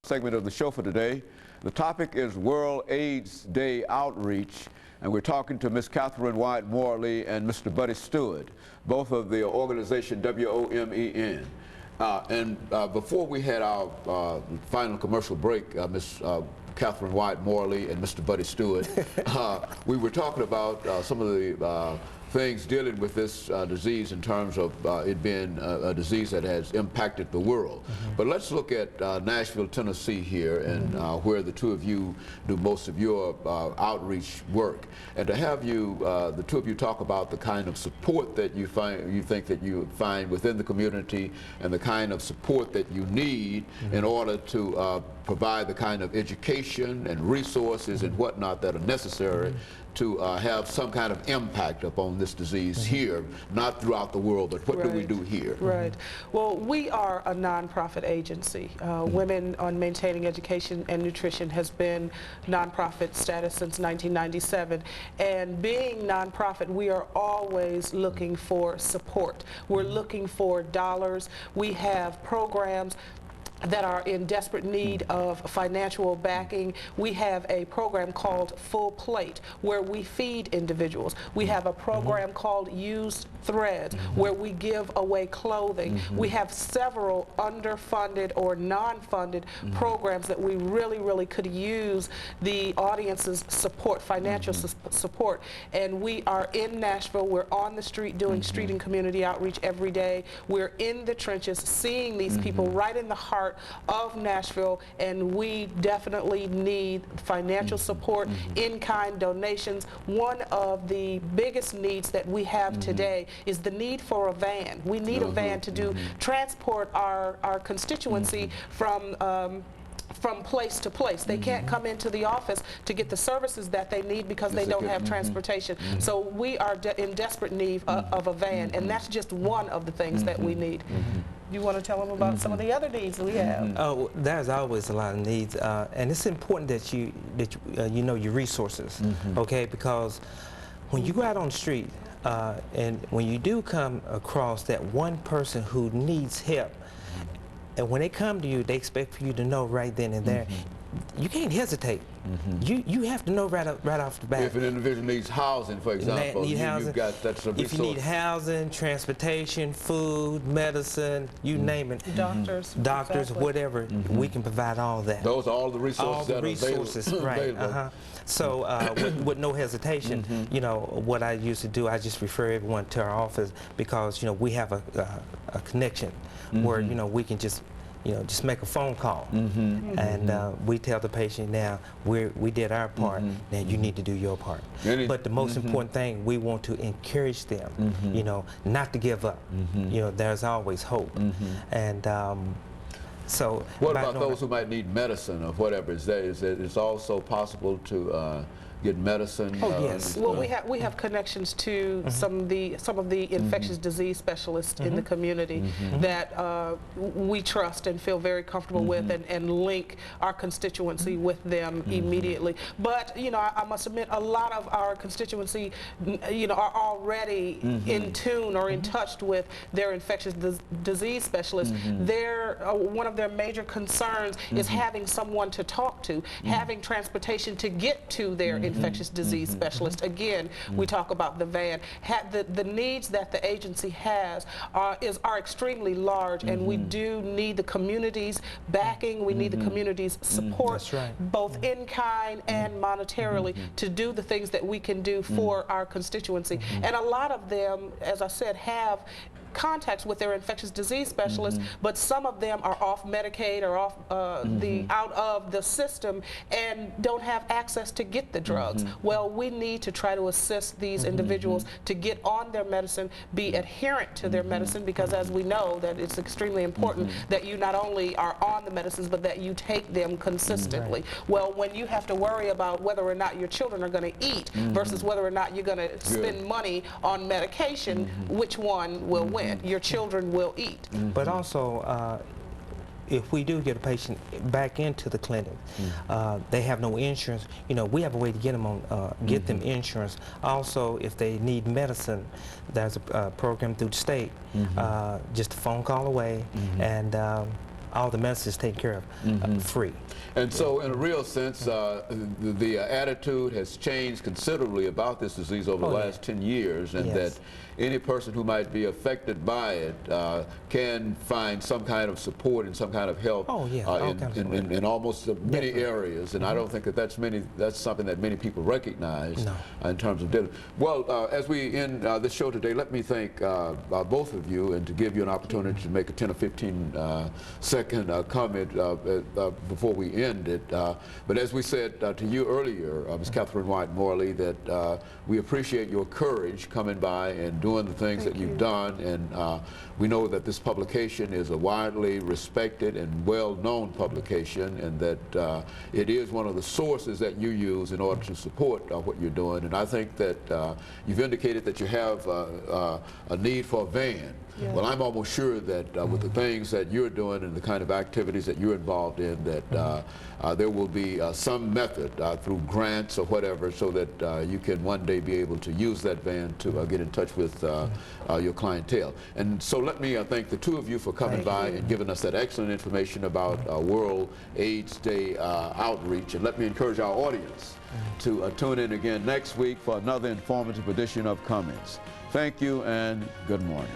segment of the show for today. The topic is World AIDS Day Outreach, and we're talking to Ms. CWyatt-Morley and Mr. Buddy Stewart, both of the organization WOMEN. Before we had our final commercial break, Ms. CWyatt-Morley and Mr. Buddy Stewart, we were talking about some of the things dealing with this disease in terms of it being a disease that has impacted the world. But let's look at Nashville, Tennessee here, and where the two of you do most of your outreach work. And to have you, the two of you, talk about the kind of support that you think that you find within the community, and the kind of support that you need in order to provide the kind of education and resources and whatnot that are necessary to have some kind of impact upon this disease here, not throughout the world, but what do we do here? Right. Well, we are a nonprofit agency. Women on Maintaining Education and Nutrition has been nonprofit status since 1997. And being nonprofit, we are always looking for support. We're looking for dollars. We have programs that are in desperate need of financial backing. We have a program called Full Plate, where we feed individuals. We have a program called Used Threads, where we give away clothing. We have several underfunded or non-funded programs that we really could use the audience's support, financial support. And we are in Nashville. We're on the street doing street and community outreach every day. We're in the trenches seeing these people right in the heart of Nashville, and we definitely need financial support, in-kind donations. One of the biggest needs that we have today is the need for a van. We need a van to transport our constituency from place to place. They can't come into the office to get the services that they need because they don't have transportation. So we are in desperate need of a van, and that's just one of the things that we need. You want to tell them about some of the other needs we have? Oh, there's always a lot of needs, and it's important that you know your resources, okay? Because when you go out on the street, and when you do come across that one person who needs help, and when they come to you, they expect for you to know right then and there. You can't hesitate. You have to know right off the bat. If an individual needs housing, for example, you've got that's a resource. If you need housing, transportation, food, medicine, you name it. Doctors, exactly. Whatever, we can provide all that. Those are all the resources that are right. So with no hesitation, you know, what I used to do, I just refer everyone to our office, because, you know, we have a connection where, you know, we can just make a phone call, and we tell the patient, now we did our part, now you need to do your part. But the most important thing, we want to encourage them, you know, not to give up. You know, there's always hope. And so what about those who might need medicine or whatever? It's also possible to get medicine? Oh, yes. Well, we have connections to some of the infectious disease specialists in the community that we trust and feel very comfortable with, and link our constituency with them immediately. But, you know, I must admit, a lot of our constituency, you know, are already in tune or in touch with their infectious disease specialists. One of their major concerns is having someone to talk to, having transportation to get to their infectious disease specialist. Again, we talk about the van. The needs that the agency has are extremely large, and we do need the community's backing. We need the community's support, both in kind and monetarily, to do the things that we can do for our constituency. And a lot of them, as I said, have contacts with their infectious disease specialists, but some of them are off Medicaid or off out of the system and don't have access to get the drugs. Well, we need to try to assist these individuals to get on their medicine, be adherent to their medicine, because as we know, that it's extremely important that you not only are on the medicines, but that you take them consistently. Well, when you have to worry about whether or not your children are going to eat versus whether or not you're going to spend money on medication, which one will win? Your children will eat. But also, if we do get a patient back into the clinic, they have no insurance, you know, we have a way to get them on, get them insurance. Also, if they need medicine, there's a program through the state, just a phone call away, and all the medicine is taken care of free. And so, in a real sense, the attitude has changed considerably about this disease over the last 10 years, and that any person who might be affected by it can find some kind of support and some kind of help in almost many areas. And I don't think that that's something that many people recognize in terms of dealing. Well, as we end this show today, let me thank both of you, and to give you an opportunity to make a 10 or 15 second comment before we end it. But as we said to you earlier, Ms. CWyatt-Morley, that we appreciate your courage coming by and doing the things that you've done, and we know that this publication is a widely respected and well-known publication, and that it is one of the sources that you use in order to support what you're doing. And I think that you've indicated that you have a need for a van. Well, I'm almost sure that with the things that you're doing and the kind of activities that you're involved in, that there will be some method through grants or whatever, so that you can one day be able to use that van to get in touch with your clientele. And so let me thank the two of you for coming by and giving us that excellent information about World AIDS Day outreach. And let me encourage our audience to tune in again next week for another informative edition of Comments. Thank you and good morning.